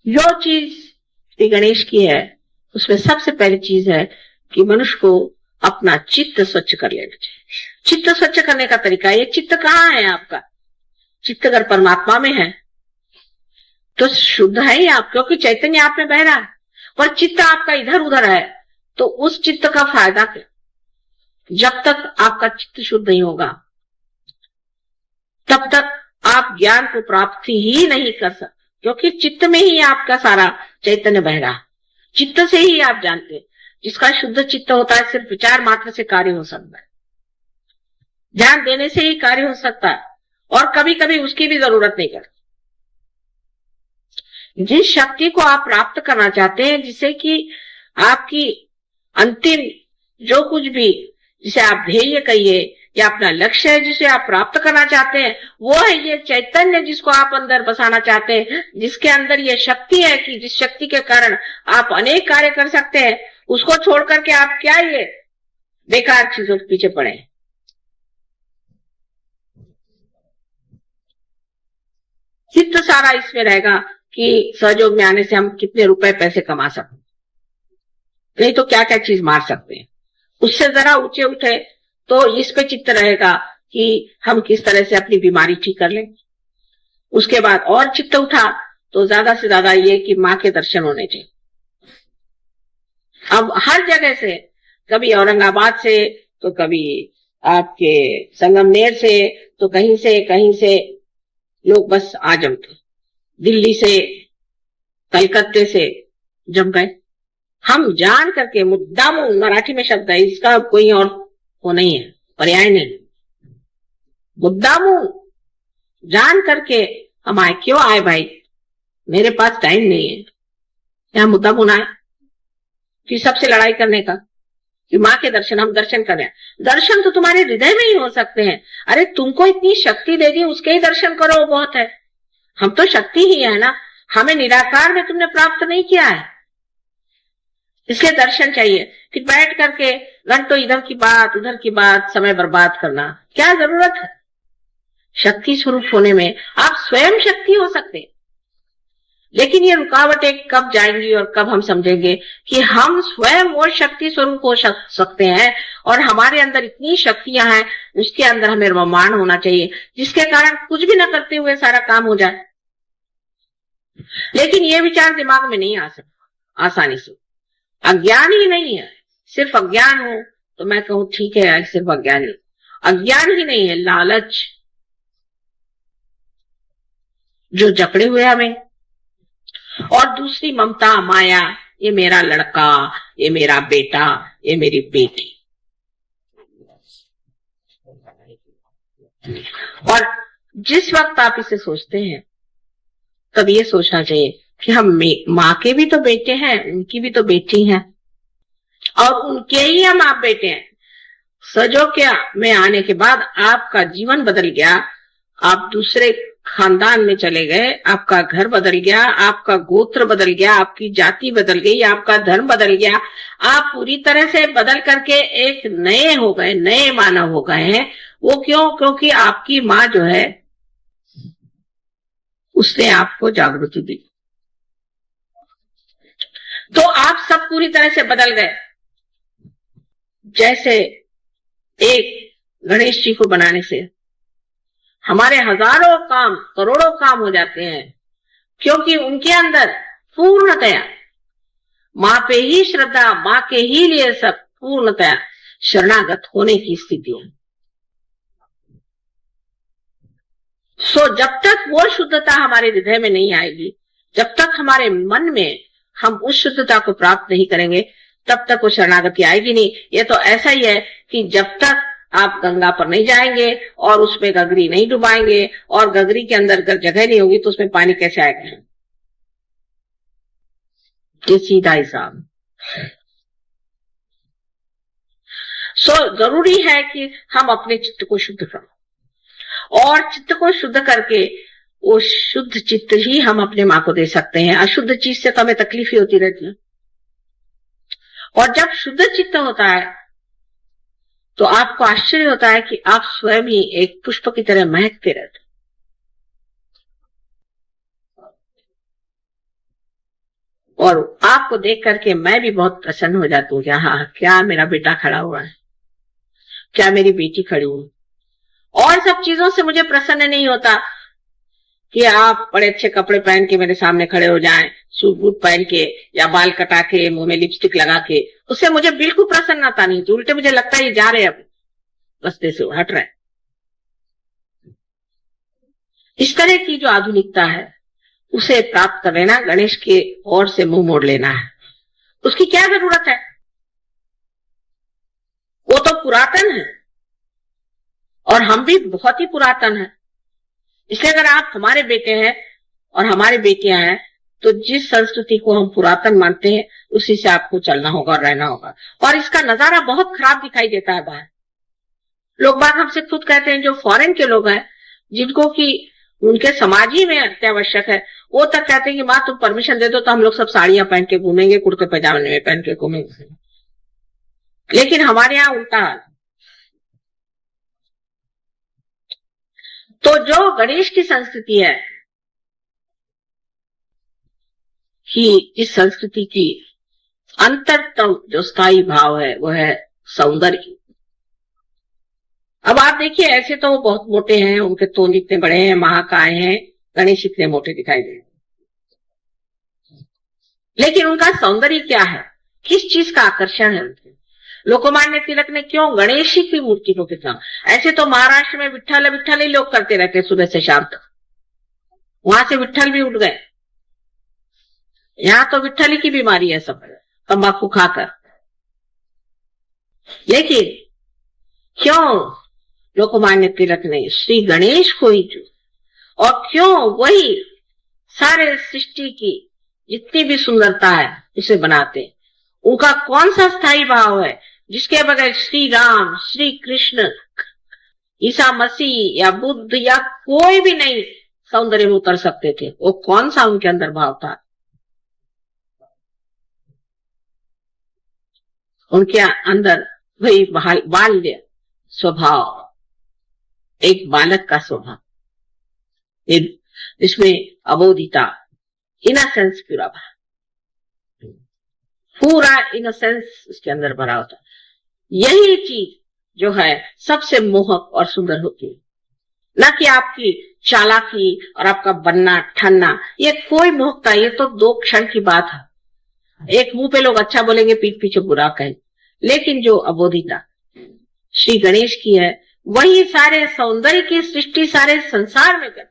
जो चीज श्री गणेश की है उसमें सबसे पहली चीज है कि मनुष्य को अपना चित्त स्वच्छ कर लेना चाहिए। चित्त स्वच्छ करने का तरीका, ये चित्त कहाँ है आपका? चित्त अगर परमात्मा में है तो शुद्ध है ही आप, क्योंकि चैतन्य आप में बह रहा है। पर चित्त आपका इधर उधर है तो उस चित्त का फायदा क्या? जब तक आपका चित्त शुद्ध नहीं होगा तब तक आप ज्ञान को प्राप्ति ही नहीं कर सकते, क्योंकि चित्त में ही आपका सारा चैतन्य बह रहा है। चित्त से ही आप जानते हैं। जिसका शुद्ध चित्त होता है सिर्फ विचार मात्र से कार्य हो सकता है, ध्यान देने से ही कार्य हो सकता है, और कभी कभी उसकी भी जरूरत नहीं करती। जिस शक्ति को आप प्राप्त करना चाहते हैं, जिसे कि आपकी अंतिम जो कुछ भी, जिसे आप ध्येय कहिए या अपना लक्ष्य है जिसे आप प्राप्त करना चाहते हैं, वो है ये चैतन्य जिसको आप अंदर बसाना चाहते हैं, जिसके अंदर ये शक्ति है कि जिस शक्ति के कारण आप अनेक कार्य कर सकते हैं। उसको छोड़ करके आप क्या ये बेकार चीजों के पीछे पड़े। चित्त सारा इसमें रहेगा कि सहयोग में आने से हम कितने रुपए पैसे कमा सकते, नहीं तो क्या क्या चीज मार सकते हैं। उससे जरा ऊंचे उठे तो इस पे चित्त रहेगा कि हम किस तरह से अपनी बीमारी ठीक कर लें। उसके बाद और चित्त उठा तो ज्यादा से ज्यादा ये कि माँ के दर्शन होने चाहिए। अब हर जगह से, कभी औरंगाबाद से तो कभी आपके संगमनेर से तो कहीं से लोग बस आ जमते, दिल्ली से कलकत्ते से जम गए। हम जान करके मुद्दाम, मराठी में शब्द है इसका, कोई और वो नहीं है, पर्याय नहीं, मुद्दाम जान करके हम आए। क्यों आए भाई? मेरे पास टाइम नहीं है यहाँ मुद्दाम आए कि सबसे लड़ाई करने का, कि माँ के दर्शन, हम दर्शन कर रहे हैं। दर्शन तो तुम्हारे हृदय में ही हो सकते हैं। अरे तुमको इतनी शक्ति दे दी, उसके ही दर्शन करो, वो बहुत है। हम तो शक्ति ही है ना, हमें निराकार में तुमने प्राप्त नहीं किया है, इसलिए दर्शन चाहिए। कि बैठ करके घंटों इधर की बात उधर की बात समय बर्बाद करना क्या जरूरत है? शक्ति स्वरूप होने में आप स्वयं शक्ति हो सकते, लेकिन ये रुकावटें कब जाएंगी और कब हम समझेंगे कि हम स्वयं वो शक्ति स्वरूप हो सकते हैं, और हमारे अंदर इतनी शक्तियां हैं, उसके अंदर हमें रोमान होना चाहिए, जिसके कारण कुछ भी न करते हुए सारा काम हो जाए। लेकिन ये विचार दिमाग में नहीं आ सकता आसानी से। अज्ञान ही नहीं है, सिर्फ अज्ञान हो तो मैं कहूं ठीक है, सिर्फ अज्ञान ही, अज्ञान ही नहीं है, लालच जो जकड़े हुए हमें, और दूसरी ममता माया, ये मेरा लड़का, ये मेरा बेटा, ये मेरी बेटी। और जिस वक्त आप इसे सोचते हैं तब ये सोचना चाहिए कि हम माँ के भी तो बेटे हैं, उनकी भी तो बेटी हैं, और उनके ही हम आप बेटे हैं। सजोक्या में आने के बाद आपका जीवन बदल गया, आप दूसरे खानदान में चले गए, आपका घर बदल गया, आपका गोत्र बदल गया, आपकी जाति बदल गई, आपका धर्म बदल गया, आप पूरी तरह से बदल करके एक नए हो गए, नए मानव हो गए हैं। वो क्यों? क्योंकि आपकी माँ जो है उसने आपको जागृति दी, तो आप सब पूरी तरह से बदल गए। जैसे एक गणेश जी को बनाने से हमारे हजारों काम, करोड़ों काम हो जाते हैं, क्योंकि उनके अंदर पूर्णतया माँ पे ही श्रद्धा, माँ के ही लिए सब पूर्णतया शरणागत होने की स्थिति है। सो जब तक वो शुद्धता हमारे हृदय में नहीं आएगी, जब तक हमारे मन में हम उस शुद्धता को प्राप्त नहीं करेंगे, तब तक वो शरणागति आएगी नहीं। ये तो ऐसा ही है कि जब तक आप गंगा पर नहीं जाएंगे और उसमें गगरी नहीं डुबाएंगे, और गगरी के अंदर अगर जगह नहीं होगी तो उसमें पानी कैसे आएगा? ये सीधा हिसाब। सो जरूरी है कि हम अपने चित्त को शुद्ध करें, और चित्त को शुद्ध करके वो शुद्ध चित्त ही हम अपने माँ को दे सकते हैं। अशुद्ध चीज से तो हमें तकलीफ ही होती रहती है, और जब शुद्ध चित्त होता है तो आपको आश्चर्य होता है कि आप स्वयं ही एक पुष्प की तरह महकते रहते। और आपको देख करके मैं भी बहुत प्रसन्न हो जाती हूँ कि हाँ, क्या मेरा बेटा खड़ा हुआ है, क्या मेरी बेटी खड़ी हुई। और सब चीजों से मुझे प्रसन्न नहीं होता कि आप बड़े अच्छे कपड़े पहन के मेरे सामने खड़े हो जाएं, सूट बूट पहन के या बाल कटा के मुंह में लिपस्टिक लगा के, उससे मुझे बिल्कुल प्रसन्नता नहीं होती। उल्टे मुझे लगता है ये जा रहे अब रास्ते से हट रहे। इस तरह की जो आधुनिकता है उसे प्राप्त कर लेना, गणेश के ओर से मुंह मोड़ लेना है, उसकी क्या जरूरत है? वो तो पुरातन है और हम भी बहुत ही पुरातन है। इसलिए अगर आप हमारे बेटे हैं और हमारे बेटियां हैं तो जिस संस्कृति को हम पुरातन मानते हैं उसी से आपको चलना होगा और रहना होगा। और इसका नजारा बहुत खराब दिखाई देता है बाहर। लोग बात हमसे खुद कहते हैं, जो फॉरेन के लोग हैं जिनको कि उनके समाज ही में अत्यावश्यक है, वो तक कहते हैं कि माँ तुम परमिशन दे दो तो हम लोग सब साड़ियां पहन के घूमेंगे, कुर्ते पैजामे में पहन के घूमेंगे। लेकिन हमारे यहाँ उल्टा हाल। तो जो गणेश की संस्कृति है कि इस संस्कृति की अंतरतम जो स्थायी भाव है वो है सौंदर्य। अब आप देखिए, ऐसे तो वो बहुत मोटे हैं, उनके तोंद इतने बड़े हैं, महाकाय हैं, गणेश इतने मोटे दिखाई दे, लेकिन उनका सौंदर्य क्या है, किस चीज का आकर्षण है उनके? लोकमान्य तिलक ने क्यों गणेश की मूर्ति को कितना, ऐसे तो महाराष्ट्र में विट्ठल विट्ठल ही लोग करते रहते सुबह से शाम तक, वहां से विट्ठल भी उठ गए। यहाँ तो विट्ठल की बीमारी है सब, तंबाकू खाकर। लेकिन क्यों लोकमान्य तिलक ने श्री गणेश को ही चुना, और क्यों वही सारे सृष्टि की जितनी भी सुंदरता है उसे बनाते? उनका कौन सा स्थायी भाव है जिसके बगैर श्री राम, श्री कृष्ण, ईसा मसीह या बुद्ध या कोई भी नहीं सौंदर्य में उतर सकते थे? वो कौन सा उनके अंदर भाव था? उनके अंदर वही बाल्य स्वभाव, एक बालक का स्वभाव, इसमें अबोधिता, इनोसेंस, पूरा इनोसेंस उसके अंदर भरा होता। यही चीज जो है सबसे मोहक और सुंदर होती है, ना कि आपकी चालाकी और आपका बनना ठन्ना। ये कोई मोहकता, ये तो 2 क्षण की बात है। एक मुंह पे लोग अच्छा बोलेंगे, पीठ पीछे बुरा कहें। लेकिन जो अबोधिता श्री गणेश की है वही सारे सौंदर्य की सृष्टि सारे संसार में कर।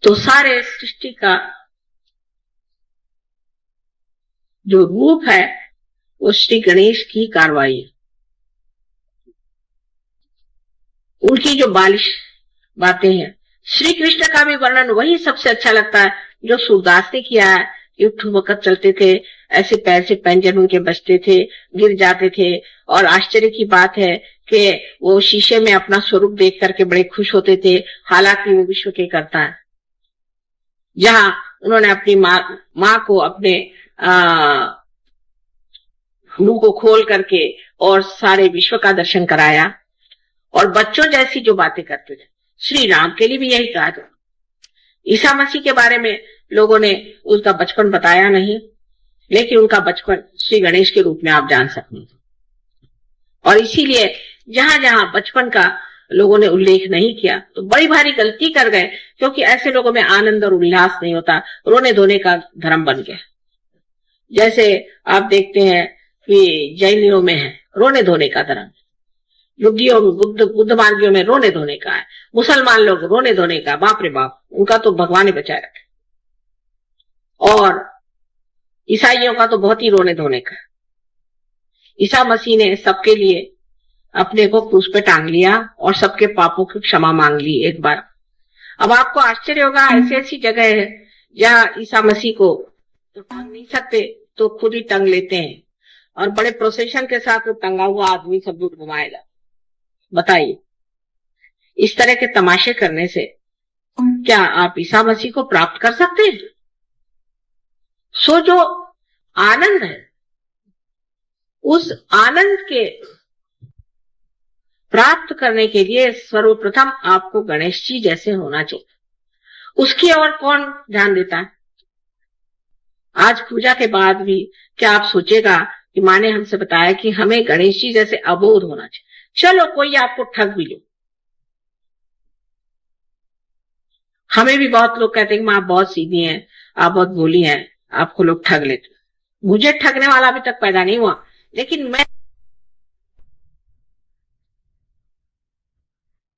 तो सारे सृष्टि का जो रूप है वो श्री गणेश की कार्रवाई है। उनकी जो बालिश बातें हैं, श्री कृष्ण का भी वर्णन वही सबसे अच्छा लगता है जो सूरदास ने किया है कि उठुमकत चलते थे, ऐसे पैर से पैंजन उनके बजते थे, गिर जाते थे। और आश्चर्य की बात है कि वो शीशे में अपना स्वरूप देख करके बड़े खुश होते थे, हालांकि वो विश्व के करता है। जहां उन्होंने अपनी माँ को अपने मुंह को खोल करके और सारे विश्व का दर्शन कराया, और बच्चों जैसी जो बातें करते थे। श्री राम के लिए भी यही कहा था। ईसा मसीह के बारे में लोगों ने उसका बचपन बताया नहीं, लेकिन उनका बचपन श्री गणेश के रूप में आप जान सकते हैं। और इसीलिए जहां जहां बचपन का लोगों ने उल्लेख नहीं किया तो बड़ी भारी गलती कर गए, क्योंकि ऐसे लोगों में आनंद और उल्लास नहीं होता, रोने धोने का धर्म बन गया। जैसे आप देखते हैं कि जैनियों में है रोने धोने का धर्म, योगियों बुद्ध मार्गियों में रोने धोने का है, मुसलमान लोग रोने धोने का, बाप रे बाप, उनका तो भगवान ही बचाए रखे। और ईसाइयों का तो बहुत ही रोने धोने का। ईसा मसीह ने सबके लिए अपने को क्रूस पे टांग लिया और सबके पापों की क्षमा मांग ली एक बार। अब आपको आश्चर्य होगा, ऐसी ऐसी जगह है जहां ईसा मसीह को तो टांग नहीं सकते तो खुद ही टंग लेते हैं, और बड़े प्रोसेशन के साथ वो टंगा हुआ आदमी सब दूर घुमाएगा। बताइए, इस तरह के तमाशे करने से क्या आप ईसा मसीह को प्राप्त कर सकते हैं? सो जो आनंद है, उस आनंद के प्राप्त करने के लिए सर्वप्रथम आपको गणेश जी जैसे होना चाहिए। उसकी ओर कौन ध्यान देता है? आज पूजा के बाद भी क्या आप सोचेगा कि माँ ने हमसे बताया कि हमें गणेश जी जैसे अबोध होना चाहिए। चलो कोई आपको ठग भी लो, हमें भी बहुत लोग कहते हैं कि माँ आप बहुत सीधी हैं, आप बहुत भोली हैं, आपको लोग ठग लेते। मुझे ठगने वाला अभी तक पैदा नहीं हुआ, लेकिन मैं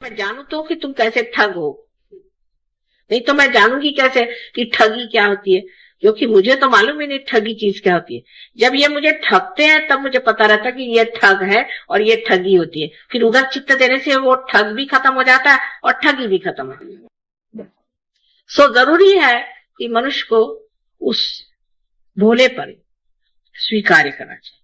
जानू तो कि तुम कैसे ठग हो, नहीं तो मैं जानूंगी कैसे कि ठगी क्या होती है, क्योंकि मुझे तो मालूम ही नहीं ठगी चीज क्या होती है। जब ये मुझे ठगते हैं तब मुझे पता रहता है कि ये ठग है और ये ठगी होती है। फिर उधर चित्त देने से वो ठग भी खत्म हो जाता है और ठगी भी खत्म हो जाती है। सो जरूरी है कि मनुष्य को उस भोले पर स्वीकार करना चाहिए।